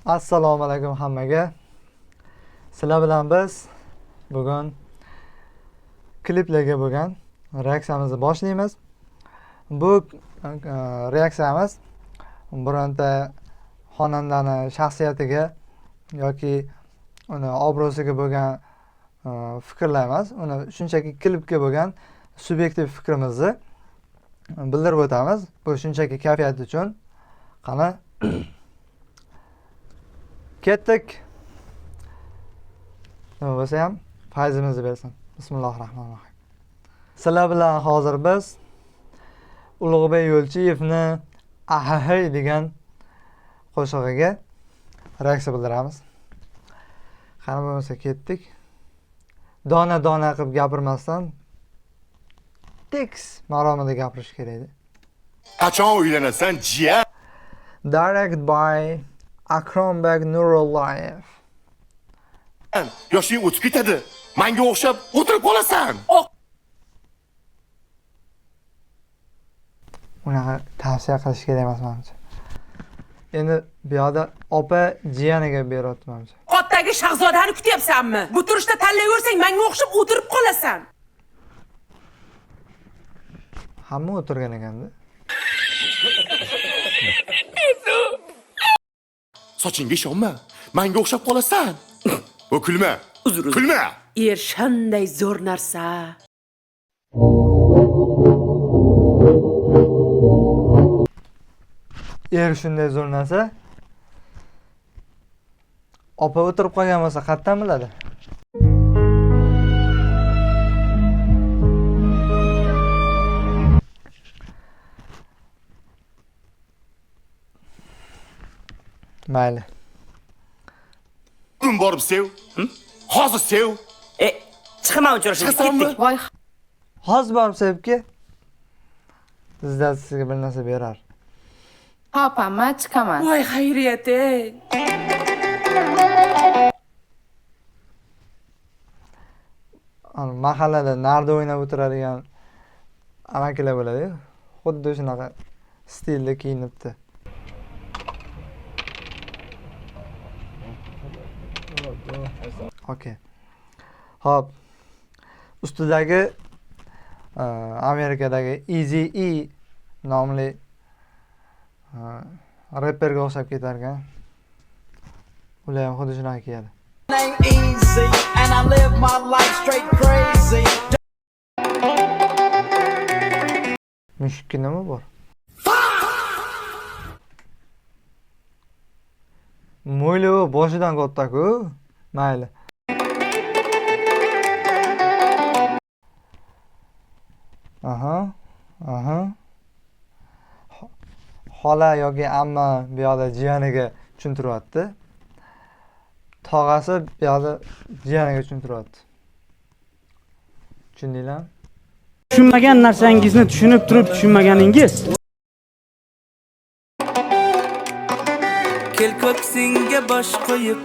Assalomu alaykum hammaga. Sizlar bilan biz bugun kliplarga bo'lgan reaksiyamizni boshlaymiz. Bu reaksiyamiz bironta xonandani shaxsiyatiga yoki uni obro'siga bo'lgan fikrlar emas, uni shunchaki klipga bo'lgan subyektiv fikrimizni bildirib o'tamiz. Bu shunchaki kayfiyat uchun. Qani ketdik. Nima bo'lsa ham fayzimizni bersin. Bismillahirrohmanirrohim. Sizlar bilan hozir biz Ulug'bek Yo'lchiyevni Ahahay degan qo'shig'iga reaksiya bildiramiz. Qani bo'lmasa ketdik. Dona qilib gapirmasdan tekst maromida gapirish kerak edi. Qachon uylanasan, jiya? Direct by Akrombek Nurullayev. Yoshing o'tib ketadi. Menga o'xshab o'tirib qolasan. Unaqa tavsiya qilish kerak emas menimcha. Endi bu yoqda opa jiyaniga beryapti menimcha. Qotdagi shahzodani kutyapsanmi? Bu turishda tanlayversang menga o'xshab o'tirib qolasan. Hamma o'tirgan ekanda. Sochingga ishonma. Menga o'xshab qolasan. Bu kulma. Uzr. Kulma. Er shunday zo'r narsa. Er shunday zo'r narsa. Opa o'tirib qolgan bo'lsa qayerdan biladi? Mayli. Bugun borib sev. Hozir sev. Chiqaman uchrashib ketdik. Voy. Hozir borib sevibki. Bizda sizga bir narsa berar. Papama chiqaman. Voy xayriyat ey. Mahallada narda o'ynab o'tiradigan amakilar bo'ladi-ku. Xuddi shunaqa stilda kiyinibdi. Okay. Hop. Ustidagi Amerikadagi Eazy-E nomli rapperga o'xshab ketar ekan. Ular ham xuddi shunaqa kiyadi. Easy and I live my life straight crazy. Mushukka nima bor? Mo'ylovi boshidan katta-ku. Mayli. Aha. Xola yoki amma bu yoqda jiyaniga tushuntiryapti. Tog'asi bu yoqda jiyaniga tushuntiryapti. Tushundinglarmi? Tushunmagan narsangizni tushunib turib tushunmaganingiz. Kel ko'ksingga bosh qo'yib.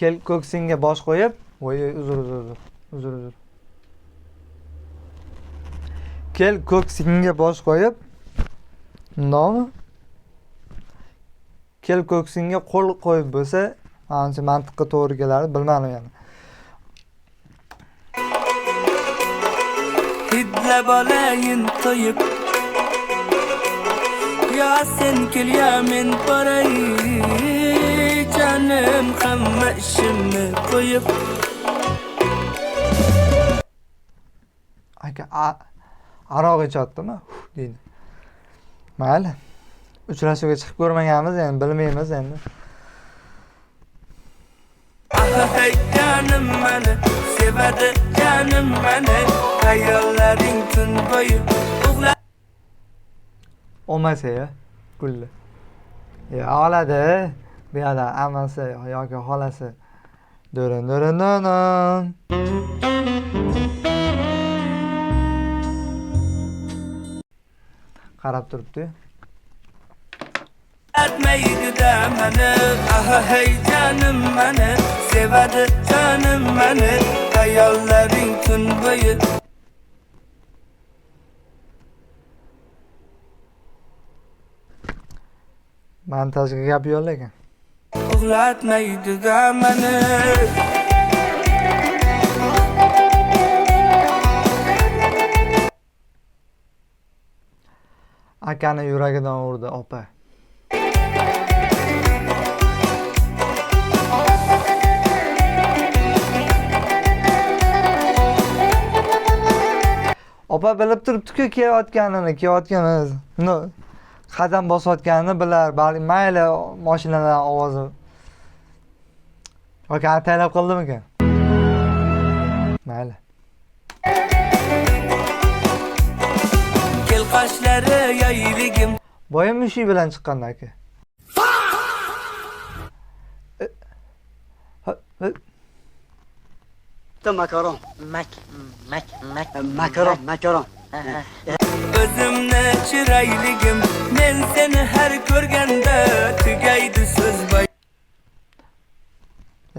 Kel ko'ksingga bosh qo'yib, voy uzr. Kel ko'ksingga bosh qo'yib, nomi? Kel ko'ksingga qo'l qo'yib bo'lsa, ancha mantiqqa to'g'ri kelardi, bilmadim yani. Hidlab olayin to'yib. Ya sen kel ya men boray. Canım hamma ishimni qo'yib. Aka aroq ichyaptimi? deydi. Mayli. Uchrashuvga chiqib ko'rmaganmiz, endi bilmaymiz endi. Hey canım meni sevadi, canım meni hayollaring tun bo'yi uxla. Olmasa ya, kulli. Ya oladi. Bu yerda amasi yoki xolasi do'rin. Qarab turibdi. Atmaydi da meni, hey canım meni sevadi, canım meni hayollaring tun bo'yi. Montajga gap yo'llagan. Uxlatmaydi-da meni. Akani yuragidan urdi opa. Opa bilib turibdi-ku kelayotganini. No, qadam bosayotganini bilar. Balki mayli mashinalar ovozi. Yoki ataylab qildimikan? Mayli. Kel qoshlari yoyligim. Boya mushi bilan chiqqanda aka. makaron. Makaron. O'zimni chirayligim. Men seni har ko'rganda tugaydi so'z boy.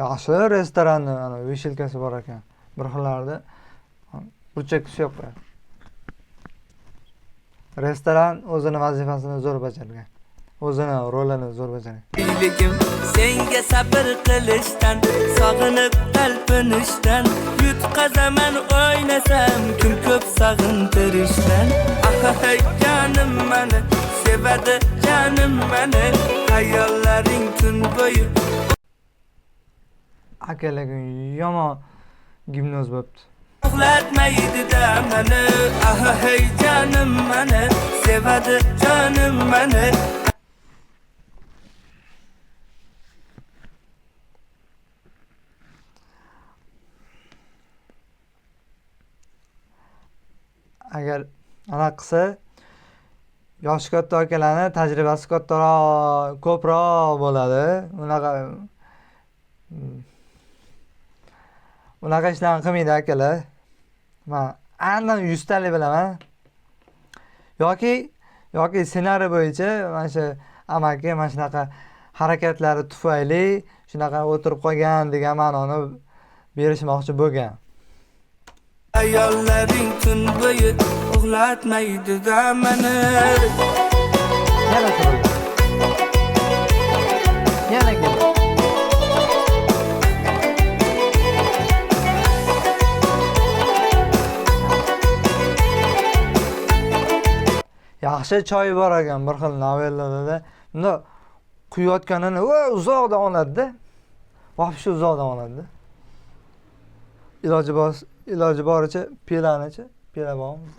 Yaxshi restoranni ana vishilkasi bor ekan. Bir xillarda burchak yo'q. Restoran o'zini vazifasini zo'r bajargan. O'zini rolini zo'r bajargan. Iligim senga sabr qilishdan, sog'inib talpinishdan, yutqazaman o'ynasam, kun ko'p sog'intirishdan. Hey canım meni, sevadi canım meni, hayollaring tun bo'yi. Akalarga yomon gimnoz bo'pti. Uxlatmaydi-da meni, hey canım meni, sevadi canım meni. Agar ana qilsa yoshi katta akalarni tajribasi kattaroq, ko'proq bo'ladi. Unaqa ishlarni qilmaydi akalar. Men aniq 100 talik bilaman. Yoki ssenariy bo'yicha mana shu amaki mana shunaqa harakatlari tufayli shunaqa o'tirib qolgan degan ma'noni berishmoqchi bo'lgan. Hayollaring tun bo'yi uxlatmaydi-da meni. Yana turdi. Yana keldi. Yaxshi choy bor ekan bir xil novellarda. Bunda quyayotganini uzoqdan oladi-da. Vobshe uzoqdan oladi-da. Iloji boricha pelanicha pela bormiz.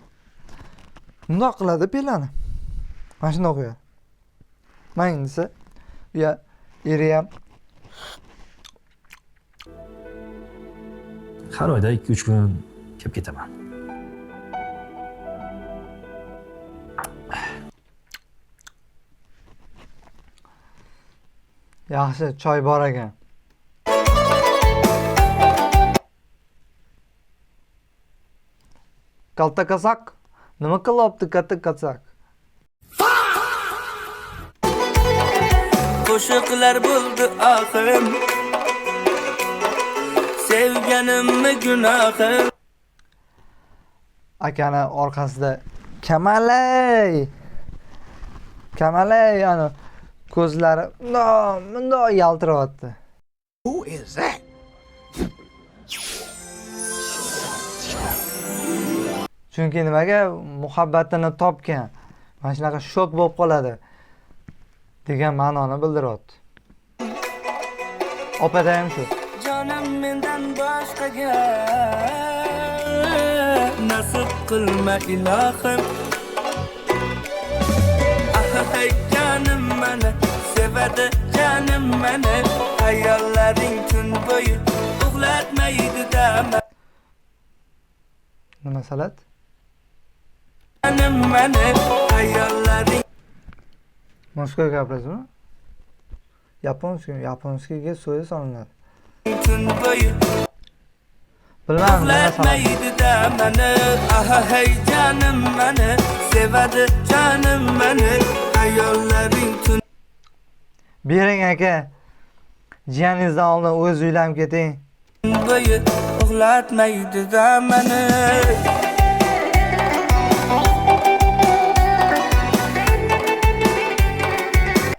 Bundoq qiladi pelani. Mana shunday qo'yadi. Mang desa, bu yer eri ham har oyda 2-3 kun kelib ketaman. yaxshi choy bor ekan. Kalta kasak. Nima qilyapti kalta kasak? Qo'shiqlar bo'ldi oxim. Sevganimni gunohim. Akani orqasida Kamalay ana ko'zlari bundoq yaltiryapti. Who is that? Chunki nimaga muhabbatini topgan. Mana shunaqa shok bo'lib qoladi degan ma'noni bildiryapti. Opada ham shu. Jonim mendan boshqaga nasib qilma ilohim. Hey canım meni, sevadi canım meni, hayollaring tun bo'yi uxlatmaydi-da meni. Nima salat? Canım meni, hayollaring. Moskva gapirasizmi? Yaponskiga so'ya solinadi. Tun bo'yi Bilmadim, nima salat? uxlatmaydi-da meni, hey canım meni, sevadi canım meni, hayollaring tun Bering aka. Jiyaningizdan oldin o'z uylanib keting. bo'yi uxlatmaydi-da meni.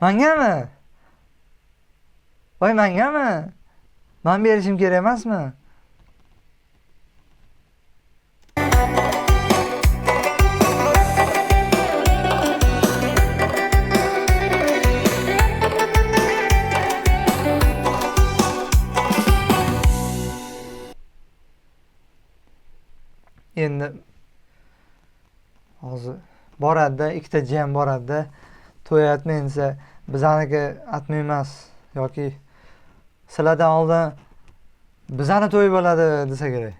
Mangami? Voy, mangami? Men berishim kerak emasmi? Endi hozir boradi-da, ikkita jam boradi-da. To'y aytmayman desa, bizaniki atmay emas yoki sizlardan oldin bizani to'y bo'ladi desa kerak.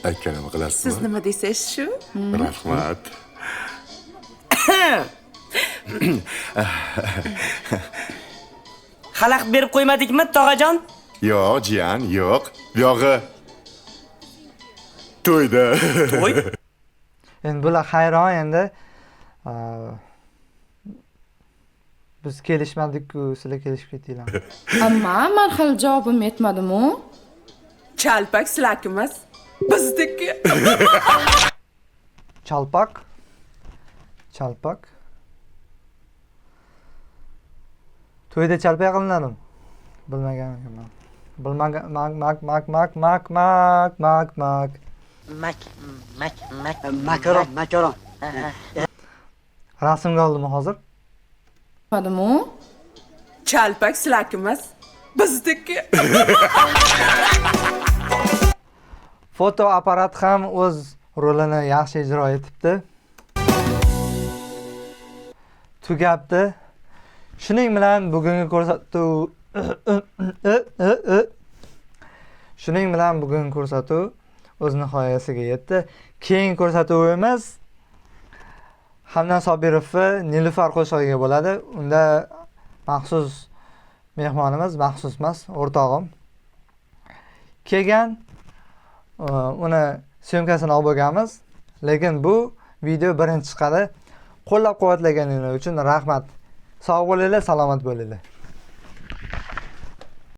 Aytganimni qilasizmi? Siz nima desangiz shu? Rahmat. Xalaqit berib qo'ymadikmi, tog'ajon? Yo'q, jiyan, yo'q. Buyog'i to'yda. To'y? Endi bular hayron endi. Biz kelishmadik-ku, sizlar kelishib ketinglar. Amma men hali javobim yetmadimi? Chalpak sizlarki emas, bizniki. Chalpak. To'yda chalpak qilinadimi? Bilmagan ekanman. Makaron. Rasmga oldimmi hozir? Yetmadimi? Chalpak sizlarki emas, bizniki. Fotoapparat ham o'z rolini yaxshi ijro etibdi. Tugabdi. Shuning bilan bugungi ko'rsatuv o'z nihoyasiga yetdi. Keyingi ko'rsatuvimiz Hamdan Sobirovni Nilufar qo'shig'iga bo'ladi. Unda maxsus mehmonimiz, maxsus emas, o'rtog'im kelgan. Uni syomkasini olib bo'lganmiz. Lekin bu video birinchi chiqadi. Qo'llab-quvvatlaganingiz uchun rahmat. Sog' bo'linglar, salomat bo'linglar.